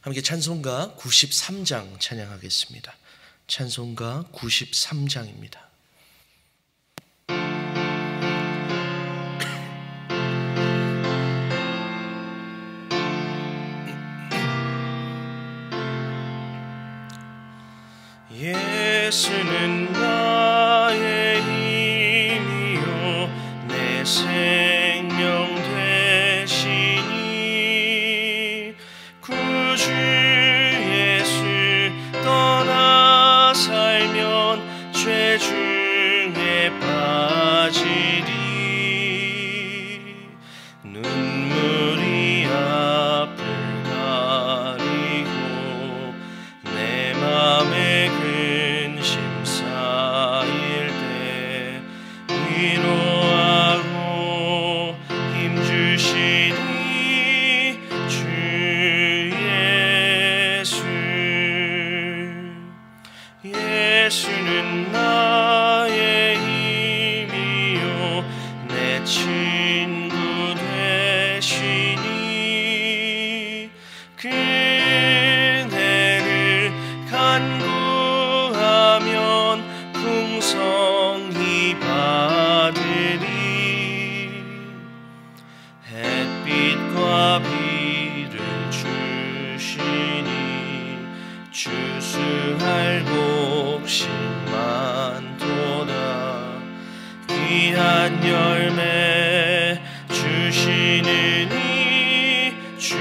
함께 찬송가 93장 찬양하겠습니다. 찬송가 93장입니다. 예수는 나의 힘이요 내 생명 되시니 구주 예수 떠나 살면 죄 중에 빠지리. 눈물이 앞을 가리고 내 맘에 근심 쌓일 때 위로하고 힘주시니 주 예수. 예수는 나의 힘이요 내 친구 되시니 그대를 간구하면 풍성히 받으리. 햇빛과 비를 주시니 추수할 곡식 많도다. 귀한 열매 주시느니 주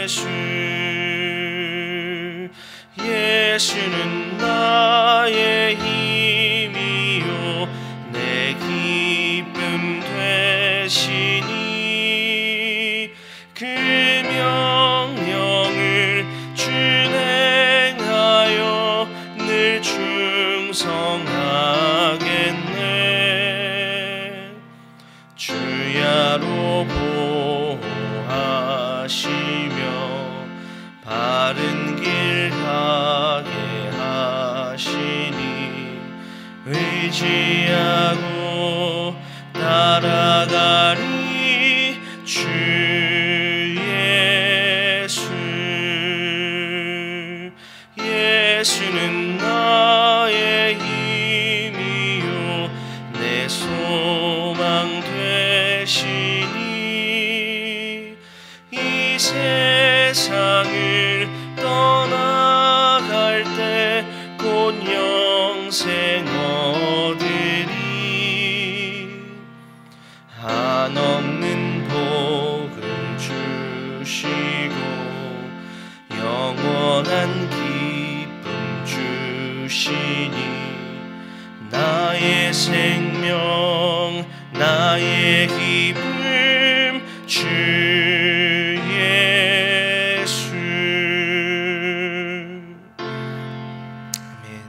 예수. 예수는 나의 힘이요 내 기쁨 되시니 그 명령을 준행하여 늘 충성하겠네. 주야로 보호하시며 바른 길 가게 하시니 의지하고 따라가리 주 예수. 예수는 나의 힘이요 내 소망 되시니 이 세상을 떠나갈 때 곧 영생 얻으리. 한없는 복을 주시고 영원한 기쁨 주시니 나의 생명 나의 기쁨 주 예수. 아멘.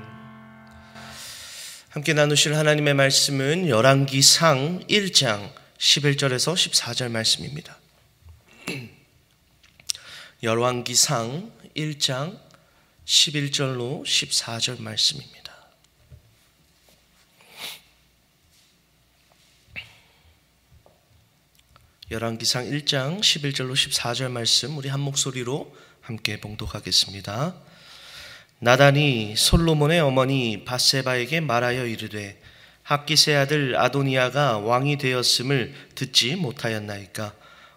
함께 나누실 하나님의 말씀은 열왕기상 1장 11절에서 14절 말씀입니다. 열왕기상 1장 11절로 14절 말씀입니다. 열왕기상 1장 11절로 14절 말씀 우리 한 목소리로 함께 봉독하겠습니다. 나단이 솔로몬의 어머니 밧세바에게 말하여 이르되 학기세 아들 아도니아가 왕이 되었음을 듣지 못하였나이까?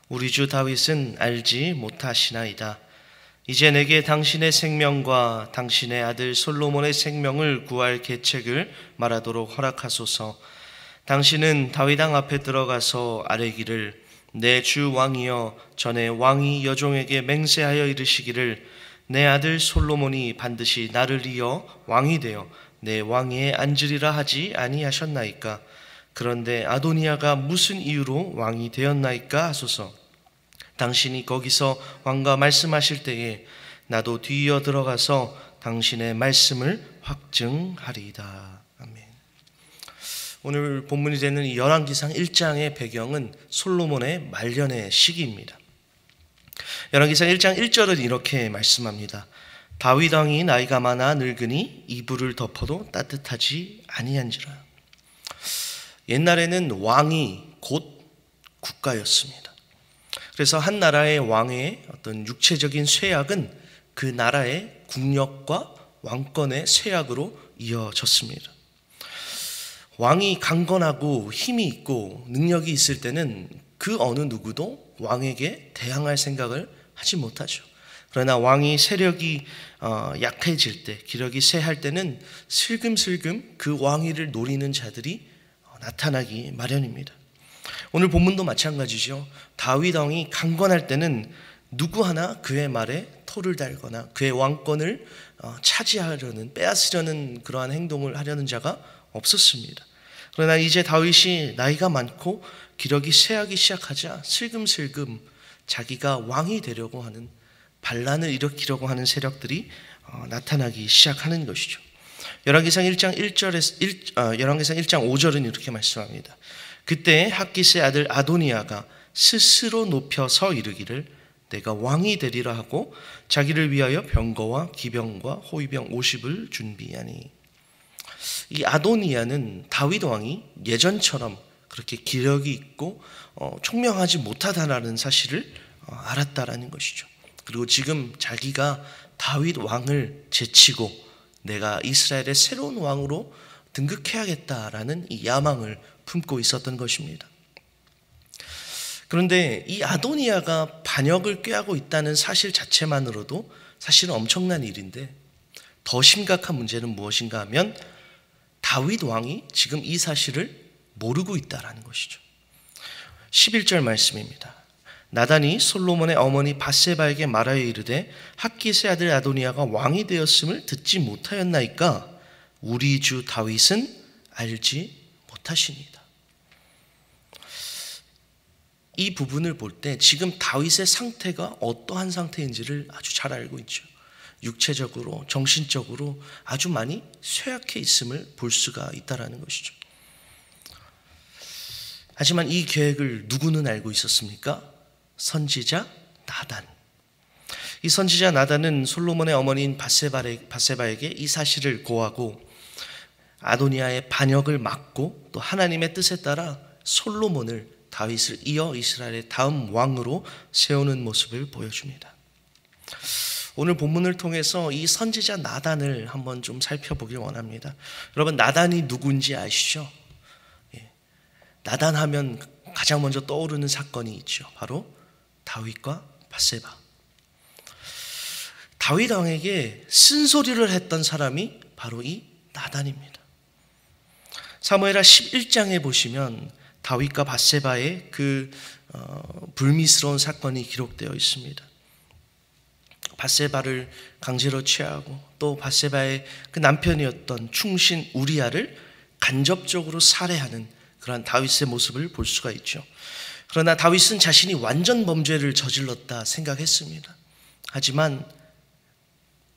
우리 주 다윗은 알지 못하시나이다. 이제 내게 당신의 생명과 당신의 아들 솔로몬의 생명을 구할 계책을 말하도록 허락하소서. 당신은 다윗왕 앞에 들어가서 아뢰기를 내 주 왕이여 전에 왕이 여종에게 맹세하여 이르시기를 내 아들 솔로몬이 반드시 나를 이어 왕이 되어 내 왕위에 앉으리라 하지 아니하셨나이까? 그런데 아도니아가 무슨 이유로 왕이 되었나이까 하소서. 당신이 거기서 왕과 말씀하실 때에 나도 뒤이어 들어가서 당신의 말씀을 확증하리이다. 아멘. 오늘 본문이 되는 이 열왕기상 1장의 배경은 솔로몬의 말년의 시기입니다. 열왕기상 1장 1절은 이렇게 말씀합니다. 다윗 왕이 나이가 많아 늙으니 이불을 덮어도 따뜻하지 아니한지라. 옛날에는 왕이 곧 국가였습니다. 그래서 한 나라의 왕의 어떤 육체적인 쇠약은 그 나라의 국력과 왕권의 쇠약으로 이어졌습니다. 왕이 강건하고 힘이 있고 능력이 있을 때는 그 어느 누구도 왕에게 대항할 생각을 하지 못하죠. 그러나 왕이 세력이 약해질 때, 기력이 쇠할 때는 슬금슬금 그 왕위를 노리는 자들이 나타나기 마련입니다. 오늘 본문도 마찬가지죠. 다윗 왕이 강건할 때는 누구 하나 그의 말에 토를 달거나 그의 왕권을 차지하려는, 빼앗으려는 그러한 행동을 하려는 자가 없었습니다. 그러나 이제 다윗이 나이가 많고 기력이 쇠하기 시작하자 슬금슬금 자기가 왕이 되려고 하는, 반란을 일으키려고 하는 세력들이 나타나기 시작하는 것이죠. 열왕기상 1장 5절은 이렇게 말씀합니다. 그때 핫깃의 아들 아도니아가 스스로 높여서 이르기를 내가 왕이 되리라 하고 자기를 위하여 병거와 기병과 호위병 50을 준비하니. 이 아도니아는 다윗 왕이 예전처럼 그렇게 기력이 있고 총명하지 못하다라는 사실을 알았다라는 것이죠. 그리고 지금 자기가 다윗 왕을 제치고 내가 이스라엘의 새로운 왕으로 등극해야겠다라는 이 야망을 품고 있었던 것입니다. 그런데 이 아도니아가 반역을 꾀하고 있다는 사실 자체만으로도 사실은 엄청난 일인데, 더 심각한 문제는 무엇인가 하면 다윗 왕이 지금 이 사실을 모르고 있다라는 것이죠. 11절 말씀입니다. 나단이 솔로몬의 어머니 밧세바에게 말하여 이르되 핫깃의 아들 아도니아가 왕이 되었음을 듣지 못하였나이까 우리 주 다윗은 알지 못하시니이다. 이 부분을 볼 때 지금 다윗의 상태가 어떠한 상태인지를 아주 잘 알고 있죠. 육체적으로, 정신적으로 아주 많이 쇠약해 있음을 볼 수가 있다는 것이죠. 하지만 이 계획을 누구는 알고 있었습니까? 선지자 나단. 이 선지자 나단은 솔로몬의 어머니인 밧세바에게 이 사실을 고하고 아도니아의 반역을 막고 또 하나님의 뜻에 따라 솔로몬을, 다윗을 이어 이스라엘의 다음 왕으로 세우는 모습을 보여줍니다. 오늘 본문을 통해서 이 선지자 나단을 한번 좀 살펴보길 원합니다. 여러분, 나단이 누군지 아시죠? 나단 하면 가장 먼저 떠오르는 사건이 있죠. 바로 다윗과 밧세바. 다윗 왕에게 쓴소리를 했던 사람이 바로 이 나단입니다. 사무엘하 11장에 보시면 다윗과 밧세바의 그 불미스러운 사건이 기록되어 있습니다. 밧세바를 강제로 취하고 또 밧세바의 그 남편이었던 충신 우리아를 간접적으로 살해하는 그러한 다윗의 모습을 볼 수가 있죠. 그러나 다윗은 자신이 완전 범죄를 저질렀다 생각했습니다. 하지만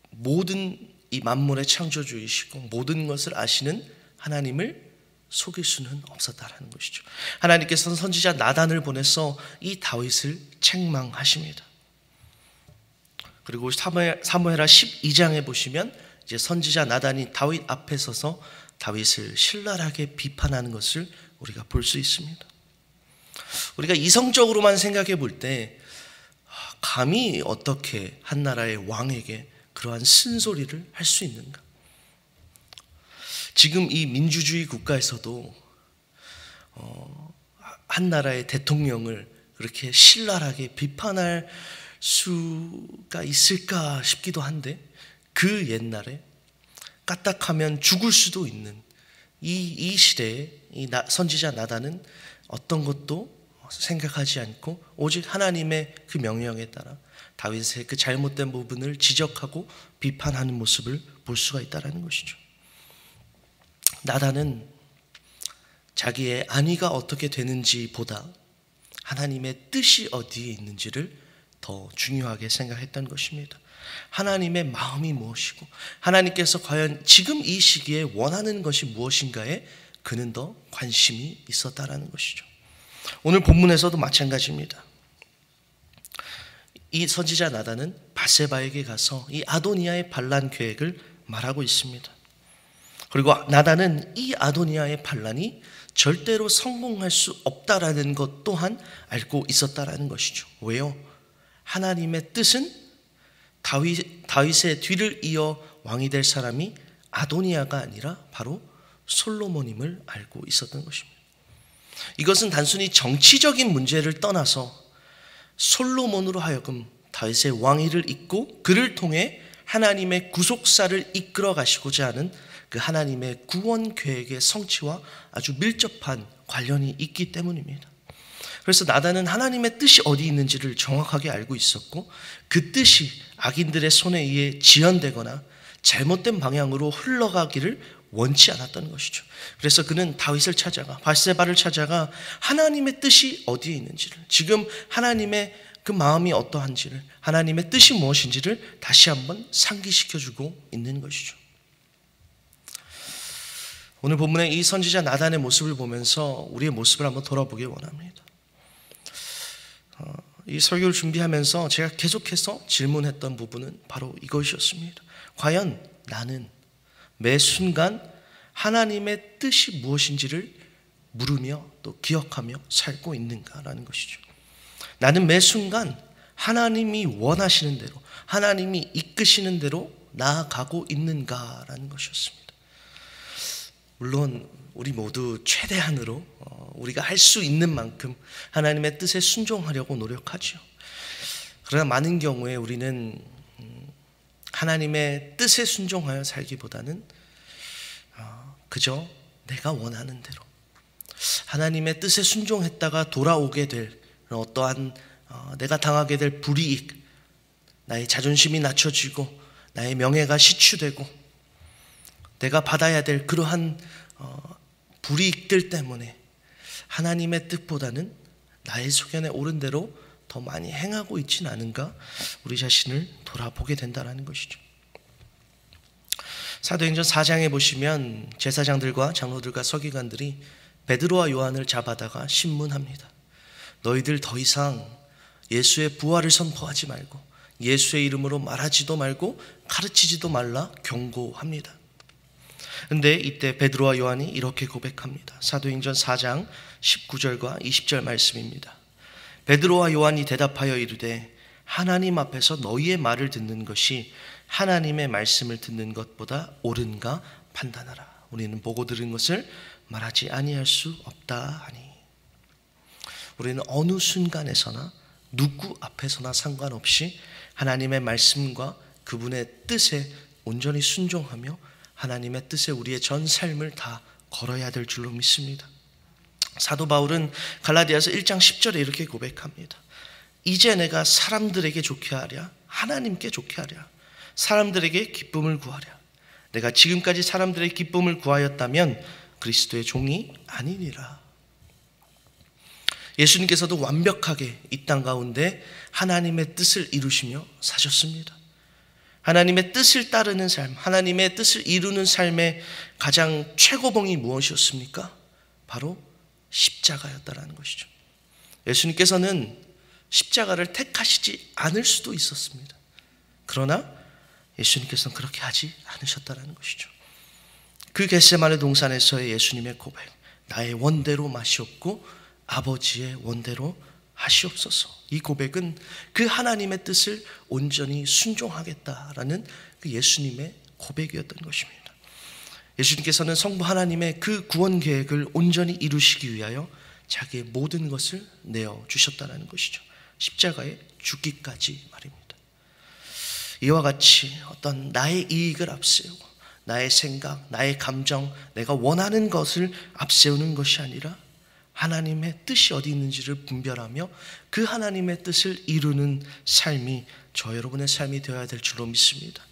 모든 이 만물의 창조주이시고 모든 것을 아시는 하나님을 속일 수는 없었다라는 것이죠. 하나님께서는 선지자 나단을 보내서 이 다윗을 책망하십니다. 그리고 사무엘하 12장에 보시면 이제 선지자 나단이 다윗 앞에 서서 다윗을 신랄하게 비판하는 것을 우리가 볼 수 있습니다. 우리가 이성적으로만 생각해 볼 때 감히 어떻게 한 나라의 왕에게 그러한 쓴소리를 할 수 있는가? 지금 이 민주주의 국가에서도 한 나라의 대통령을 그렇게 신랄하게 비판할 수가 있을까 싶기도 한데, 그 옛날에 까딱하면 죽을 수도 있는 이 시대에 이 선지자 나단은 어떤 것도 생각하지 않고 오직 하나님의 그 명령에 따라 다윗의 그 잘못된 부분을 지적하고 비판하는 모습을 볼 수가 있다는 것이죠. 나단은 자기의 안위가 어떻게 되는지 보다 하나님의 뜻이 어디에 있는지를 더 중요하게 생각했던 것입니다. 하나님의 마음이 무엇이고 하나님께서 과연 지금 이 시기에 원하는 것이 무엇인가에 그는 더 관심이 있었다라는 것이죠. 오늘 본문에서도 마찬가지입니다. 이 선지자 나단은 밧세바에게 가서 이 아도니아의 반란 계획을 말하고 있습니다. 그리고 나단은 이 아도니아의 반란이 절대로 성공할 수 없다라는 것 또한 알고 있었다라는 것이죠. 왜요? 하나님의 뜻은 다윗의 뒤를 이어 왕이 될 사람이 아도니아가 아니라 바로 솔로몬임을 알고 있었던 것입니다. 이것은 단순히 정치적인 문제를 떠나서 솔로몬으로 하여금 다윗의 왕위를 잇고 그를 통해 하나님의 구속사를 이끌어 가시고자 하는 그 하나님의 구원 계획의 성취와 아주 밀접한 관련이 있기 때문입니다. 그래서 나단은 하나님의 뜻이 어디 있는지를 정확하게 알고 있었고 그 뜻이 악인들의 손에 의해 지연되거나 잘못된 방향으로 흘러가기를 원치 않았던 것이죠. 그래서 그는 다윗을 찾아가 밧세바를 찾아가 하나님의 뜻이 어디에 있는지를, 지금 하나님의 그 마음이 어떠한지를, 하나님의 뜻이 무엇인지를 다시 한번 상기시켜주고 있는 것이죠. 오늘 본문의 이 선지자 나단의 모습을 보면서 우리의 모습을 한번 돌아보기 원합니다. 이 설교를 준비하면서 제가 계속해서 질문했던 부분은 바로 이것이었습니다. 과연 나는 매 순간 하나님의 뜻이 무엇인지를 물으며 또 기억하며 살고 있는가라는 것이죠. 나는 매 순간 하나님이 원하시는 대로, 하나님이 이끄시는 대로 나아가고 있는가라는 것이었습니다. 물론 우리 모두 최대한으로 우리가 할 수 있는 만큼 하나님의 뜻에 순종하려고 노력하죠. 그러나 많은 경우에 우리는 하나님의 뜻에 순종하여 살기보다는 그저 내가 원하는 대로 하나님의 뜻에 순종했다가 돌아오게 될 어떠한 내가 당하게 될 불이익, 나의 자존심이 낮춰지고 나의 명예가 시추되고 내가 받아야 될 그러한 불이익들 때문에 하나님의 뜻보다는 나의 소견에 옳은 대로 더 많이 행하고 있지는 않은가, 우리 자신을 돌아보게 된다는 것이죠. 사도행전 4장에 보시면 제사장들과 장로들과 서기관들이 베드로와 요한을 잡아다가 신문합니다. 너희들 더 이상 예수의 부활을 선포하지 말고 예수의 이름으로 말하지도 말고 가르치지도 말라 경고합니다. 근데 이때 베드로와 요한이 이렇게 고백합니다. 사도행전 4장 19절과 20절 말씀입니다. 베드로와 요한이 대답하여 이르되 하나님 앞에서 너희의 말을 듣는 것이 하나님의 말씀을 듣는 것보다 옳은가 판단하라. 우리는 보고 들은 것을 말하지 아니할 수 없다 하니. 우리는 어느 순간에서나 누구 앞에서나 상관없이 하나님의 말씀과 그분의 뜻에 온전히 순종하며 하나님의 뜻에 우리의 전 삶을 다 걸어야 될 줄로 믿습니다. 사도 바울은 갈라디아서 1장 10절에 이렇게 고백합니다. 이제 내가 사람들에게 좋게 하랴 하나님께 좋게 하랴 사람들에게 기쁨을 구하랴. 내가 지금까지 사람들의 기쁨을 구하였다면 그리스도의 종이 아니니라. 예수님께서도 완벽하게 이 땅 가운데 하나님의 뜻을 이루시며 사셨습니다. 하나님의 뜻을 따르는 삶, 하나님의 뜻을 이루는 삶의 가장 최고봉이 무엇이었습니까? 바로 십자가였다라는 것이죠. 예수님께서는 십자가를 택하시지 않을 수도 있었습니다. 그러나 예수님께서는 그렇게 하지 않으셨다라는 것이죠. 그 겟세마네 동산에서의 예수님의 고백, 나의 원대로 마시옵고 아버지의 원대로 하시옵소서. 이 고백은 그 하나님의 뜻을 온전히 순종하겠다라는 그 예수님의 고백이었던 것입니다. 예수님께서는 성부 하나님의 그 구원 계획을 온전히 이루시기 위하여 자기의 모든 것을 내어주셨다는 것이죠. 십자가에 죽기까지 말입니다. 이와 같이 어떤 나의 이익을 앞세우고 나의 생각, 나의 감정, 내가 원하는 것을 앞세우는 것이 아니라 하나님의 뜻이 어디 있는지를 분별하며 그 하나님의 뜻을 이루는 삶이 저 여러분의 삶이 되어야 될 줄로 믿습니다.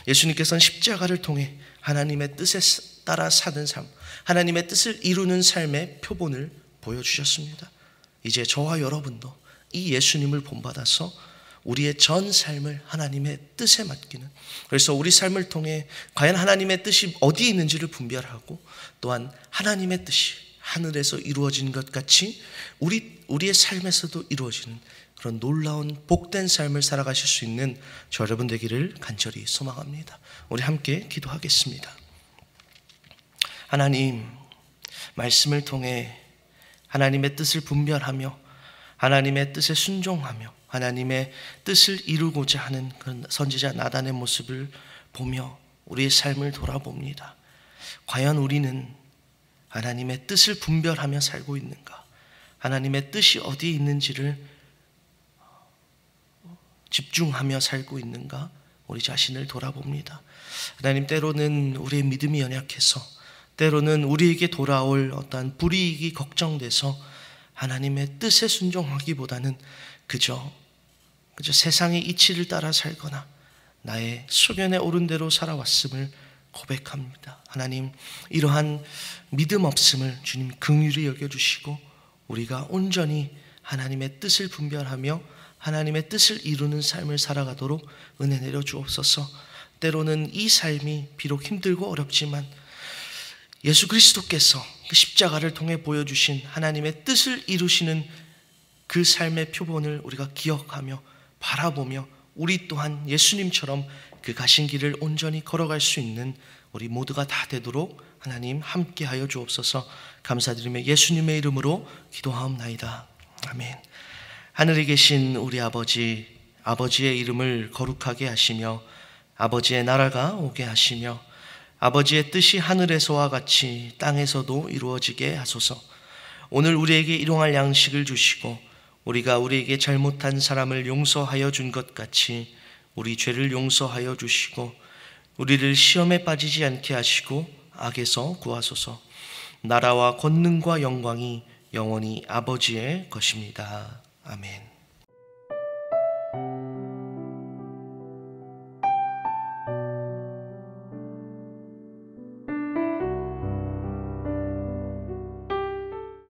예수님께서는 십자가를 통해 하나님의 뜻에 따라 사는 삶, 하나님의 뜻을 이루는 삶의 표본을 보여주셨습니다. 이제 저와 여러분도 이 예수님을 본받아서 우리의 전 삶을 하나님의 뜻에 맡기는, 그래서 우리 삶을 통해 과연 하나님의 뜻이 어디에 있는지를 분별하고 또한 하나님의 뜻이 하늘에서 이루어진 것 같이 우리의 삶에서도 이루어지는 그런 놀라운 복된 삶을 살아가실 수 있는 저 여러분 되기를 간절히 소망합니다. 우리 함께 기도하겠습니다. 하나님, 말씀을 통해 하나님의 뜻을 분별하며 하나님의 뜻에 순종하며 하나님의 뜻을 이루고자 하는 그런 선지자 나단의 모습을 보며 우리의 삶을 돌아봅니다. 과연 우리는 하나님의 뜻을 분별하며 살고 있는가? 하나님의 뜻이 어디에 있는지를 집중하며 살고 있는가? 우리 자신을 돌아봅니다. 하나님, 때로는 우리의 믿음이 연약해서, 때로는 우리에게 돌아올 어떠한 불이익이 걱정돼서 하나님의 뜻에 순종하기보다는 그저 세상의 이치를 따라 살거나 나의 소견에 오른 대로 살아왔음을 고백합니다. 하나님, 이러한 믿음 없음을 주님 긍휼히 여겨주시고 우리가 온전히 하나님의 뜻을 분별하며 하나님의 뜻을 이루는 삶을 살아가도록 은혜 내려 주옵소서. 때로는 이 삶이 비록 힘들고 어렵지만 예수 그리스도께서 그 십자가를 통해 보여주신 하나님의 뜻을 이루시는 그 삶의 표본을 우리가 기억하며 바라보며 우리 또한 예수님처럼 그 가신 길을 온전히 걸어갈 수 있는 우리 모두가 다 되도록 하나님 함께하여 주옵소서. 감사드리며 예수님의 이름으로 기도하옵나이다. 아멘. 하늘에 계신 우리 아버지, 아버지의 이름을 거룩하게 하시며 아버지의 나라가 오게 하시며 아버지의 뜻이 하늘에서와 같이 땅에서도 이루어지게 하소서. 오늘 우리에게 일용할 양식을 주시고 우리가 우리에게 잘못한 사람을 용서하여 준 것 같이 우리 죄를 용서하여 주시고 우리를 시험에 빠지지 않게 하시고 악에서 구하소서. 나라와 권능과 영광이 영원히 아버지의 것입니다. 아멘.